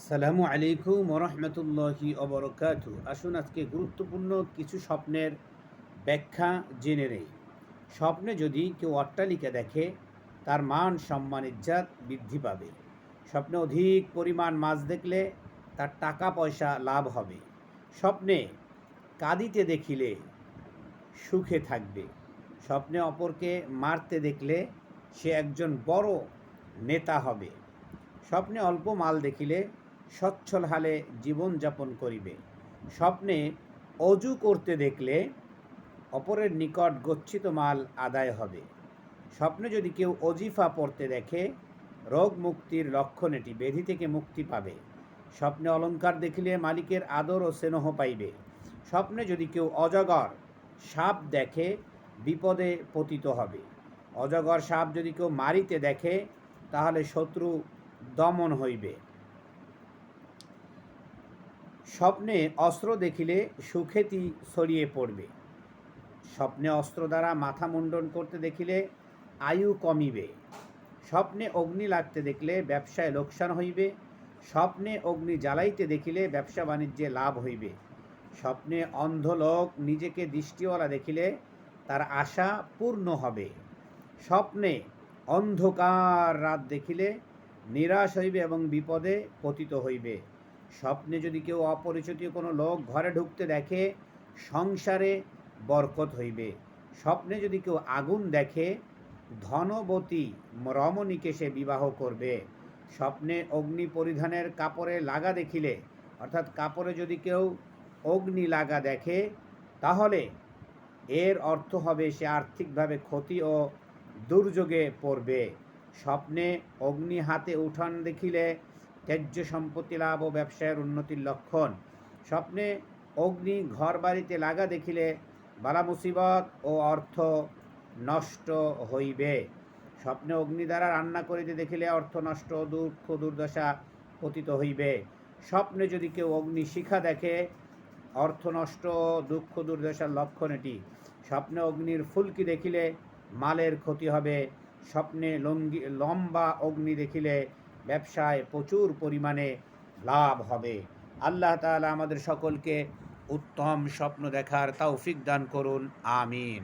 সালামু আলাইকুম ওরহমতুল্লাহি অবরকাতু। আসুন আজকে গুরুত্বপূর্ণ কিছু স্বপ্নের ব্যাখ্যা জেনে নেই। স্বপ্নে যদি কেউ অট্টালিকা দেখে, তার মান সম্মান ইজ্জত বৃদ্ধি পাবে। স্বপ্নে অধিক পরিমাণ মাছ দেখলে তার টাকা পয়সা লাভ হবে। স্বপ্নে কাঁদিতে দেখিলে সুখে থাকবে। স্বপ্নে অপরকে মারতে দেখলে সে একজন বড় নেতা হবে। স্বপ্নে অল্প মাল দেখিলে সচ্ছল হালে জীবনযাপন করিবে। স্বপ্নে অজু করতে দেখলে অপরের নিকট গচ্ছিত মাল আদায় হবে। স্বপ্নে যদি কেউ অজিফা পড়তে দেখে, রোগ মুক্তির লক্ষণ এটি, ব্যাধি থেকে মুক্তি পাবে। স্বপ্নে অলংকার দেখিলে মালিকের আদর ও স্নেহ পাইবে। স্বপ্নে যদি কেউ অজগর সাপ দেখে, বিপদে পতিত হবে। অজগর সাপ যদি কেউ মারিতে দেখে, তাহলে শত্রু দমন হইবে। স্বপ্নে অস্ত্র দেখিলে সুখ্যাতি ছড়িয়ে পড়বে। স্বপ্নে অস্ত্র দ্বারা মাথা মুন্ডন করতে দেখিলে আয়ু কমিবে। স্বপ্নে অগ্নি লাগতে দেখলে ব্যবসায় লোকসান হইবে। স্বপ্নে অগ্নি জ্বালাইতে দেখিলে ব্যবসা বাণিজ্যে লাভ হইবে। স্বপ্নে অন্ধ লোক নিজেকে দৃষ্টিওয়ালা দেখিলে তার আশা পূর্ণ হবে। স্বপ্নে অন্ধকার রাত দেখিলে নিরাশ হইবে এবং বিপদে পতিত হইবে। স্বপ্নে যদি কেউ অপরিচিত কোনো লোক ঘরে ঢুকতে দেখে, সংসারে বরকত হইবে। স্বপ্নে যদি কেউ আগুন দেখে, ধনবতী রমণীকে সে বিবাহ করবে। স্বপ্নে অগ্নি পরিধানের কাপড়ে লাগা দেখিলে, অর্থাৎ কাপড়ে যদি কেউ অগ্নি লাগা দেখে, তাহলে এর অর্থ হবে সে আর্থিকভাবে ক্ষতি ও দুর্যোগে পড়বে। স্বপ্নে অগ্নি হাতে উঠান দেখিলে ত্যায্য সম্পত্তি লাভ ও ব্যবসায়ের উন্নতির লক্ষণ। স্বপ্নে অগ্নি ঘর বাড়িতে লাগা দেখিলে বালা মুসিবত ও অর্থ নষ্ট হইবে। স্বপ্নে অগ্নি দ্বারা রান্না করিতে দেখিলে অর্থ নষ্ট, দুঃখ দুর্দশা পতিত হইবে। স্বপ্নে যদি কেউ অগ্নি শিখা দেখে, অর্থ নষ্ট, দুঃখ দুর্দশার লক্ষণ এটি। স্বপ্নে অগ্নির ফুলকি দেখিলে মালের ক্ষতি হবে। স্বপ্নে লম্বা অগ্নি দেখিলে ব্যবসায় প্রচুর পরিমাণে লাভ হবে। আল্লাহ তাআলা আমাদের সকলকে উত্তম স্বপ্ন দেখার তৌফিক দান করুন। আমিন।